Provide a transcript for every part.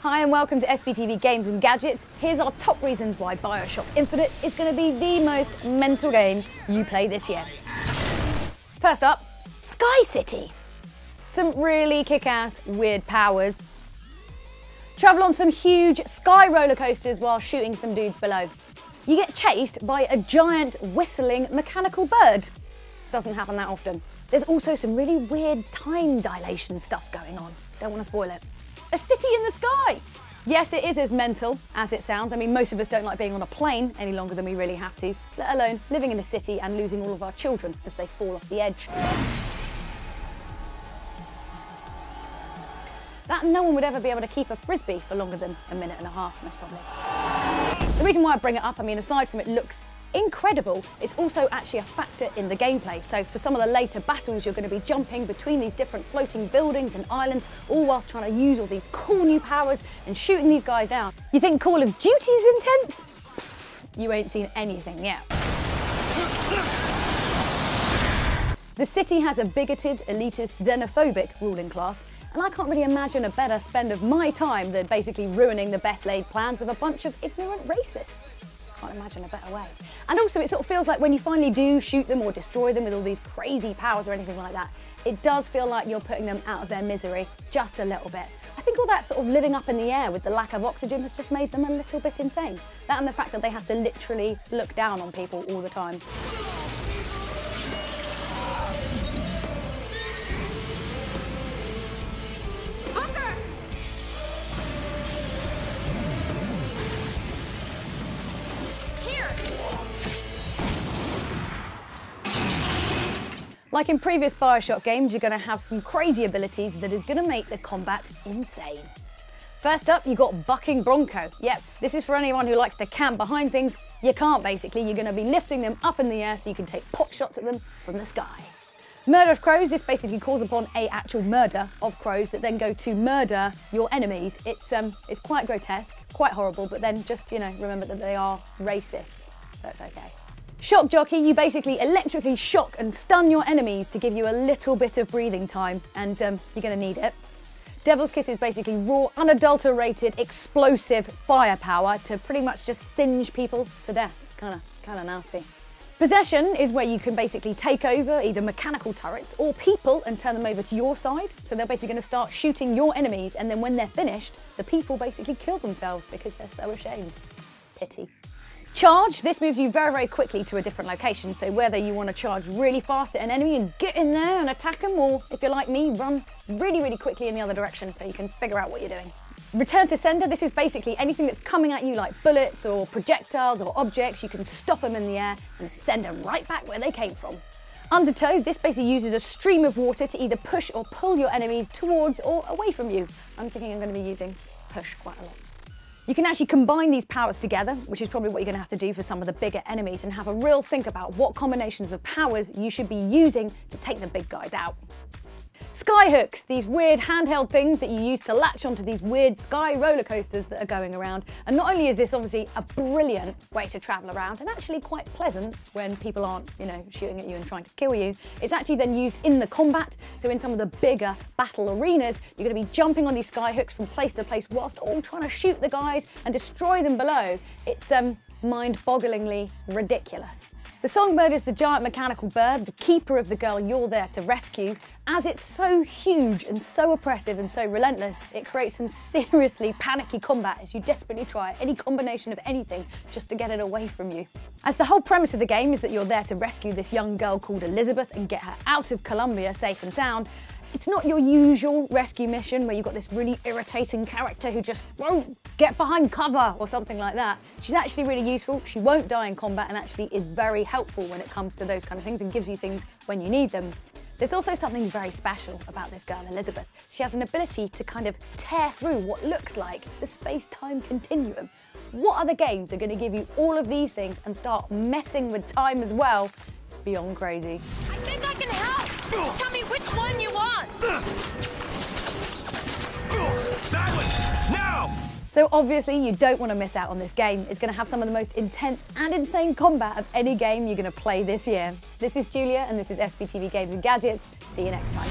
Hi and welcome to SBTV Games and Gadgets. Here's our top reasons why Bioshock Infinite is going to be the most mental game you play this year. First up, Sky City. Some really kick-ass weird powers. Travel on some huge sky roller coasters while shooting some dudes below. You get chased by a giant whistling mechanical bird. Doesn't happen that often. There's also some really weird time dilation stuff going on. Don't want to spoil it. A city in the sky! Yes, it is as mental as it sounds. I mean, most of us don't like being on a plane any longer than we really have to, let alone living in a city and losing all of our children as they fall off the edge. That no one would ever be able to keep a frisbee for longer than a minute and a half, most probably. The reason why I bring it up, I mean, aside from it looks incredible, it's also actually a factor in the gameplay. So for some of the later battles, you're going to be jumping between these different floating buildings and islands, all whilst trying to use all these cool new powers and shooting these guys down. You think Call of Duty is intense? You ain't seen anything yet. The city has a bigoted, elitist, xenophobic ruling class, and I can't really imagine a better spend of my time than basically ruining the best laid plans of a bunch of ignorant racists. Can't imagine a better way. And also it sort of feels like when you finally do shoot them or destroy them with all these crazy powers or anything like that, it does feel like you're putting them out of their misery just a little bit. I think all that sort of living up in the air with the lack of oxygen has just made them a little bit insane. That and the fact that they have to literally look down on people all the time. Like in previous Bioshock games, you're going to have some crazy abilities that is going to make the combat insane. First up, you got bucking Bronco. Yep, this is for anyone who likes to camp behind things. You can't basically, you're going to be lifting them up in the air so you can take pot shots at them from the sky. Murder of crows, this basically calls upon a actual murder of crows that then go to murder your enemies. It's quite grotesque, quite horrible, but then just, you know, remember that they are racists, so it's okay. Shock Jockey, you basically electrically shock and stun your enemies to give you a little bit of breathing time, and you're going to need it. Devil's Kiss is basically raw, unadulterated, explosive firepower to pretty much just singe people to death. It's kind of nasty. Possession is where you can basically take over either mechanical turrets or people and turn them over to your side. So they're basically going to start shooting your enemies, and then when they're finished, the people basically kill themselves because they're so ashamed. Pity. Charge, this moves you very, very quickly to a different location, so whether you want to charge really fast at an enemy and get in there and attack them, or if you're like me, run really, really quickly in the other direction so you can figure out what you're doing. Return to sender, this is basically anything that's coming at you like bullets or projectiles or objects, you can stop them in the air and send them right back where they came from. Undertow, this basically uses a stream of water to either push or pull your enemies towards or away from you. I'm thinking I'm going to be using push quite a lot. You can actually combine these powers together, which is probably what you're going to have to do for some of the bigger enemies, and have a real think about what combinations of powers you should be using to take the big guys out. Skyhooks, these weird handheld things that you use to latch onto these weird sky roller coasters that are going around. And not only is this obviously a brilliant way to travel around and actually quite pleasant when people aren't, you know, shooting at you and trying to kill you, it's actually then used in the combat. So in some of the bigger battle arenas, you're going to be jumping on these skyhooks from place to place whilst all trying to shoot the guys and destroy them below. It's mind-bogglingly ridiculous. The songbird is the giant mechanical bird, the keeper of the girl you're there to rescue. As it's so huge and so oppressive and so relentless, it creates some seriously panicky combat as you desperately try any combination of anything just to get it away from you. As the whole premise of the game is that you're there to rescue this young girl called Elizabeth and get her out of Colombia safe and sound, it's not your usual rescue mission where you've got this really irritating character who just won't get behind cover or something like that. She's actually really useful, she won't die in combat, and actually is very helpful when it comes to those kind of things and gives you things when you need them. There's also something very special about this girl, Elizabeth. She has an ability to kind of tear through what looks like the space-time continuum. What other games are going to give you all of these things and start messing with time as well? It's beyond crazy. I think I can help! Just tell me which one you want! That one! Now! So obviously you don't want to miss out on this game. It's going to have some of the most intense and insane combat of any game you're going to play this year. This is Julia and this is SBTV Games and Gadgets. See you next time.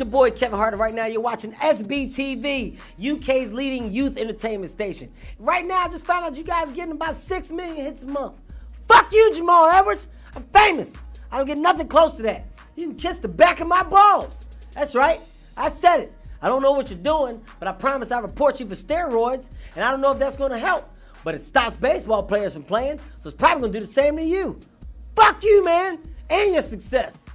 your boy Kevin Hart, and right now you're watching SBTV, UK's leading youth entertainment station. Right now, I just found out you guys are getting about 6 million hits a month. Fuck you, Jamal Edwards. I'm famous. I don't get nothing close to that. You can kiss the back of my balls. That's right. I said it. I don't know what you're doing, but I promise I'll report you for steroids, and I don't know if that's going to help. But it stops baseball players from playing, so it's probably going to do the same to you. Fuck you, man, and your success.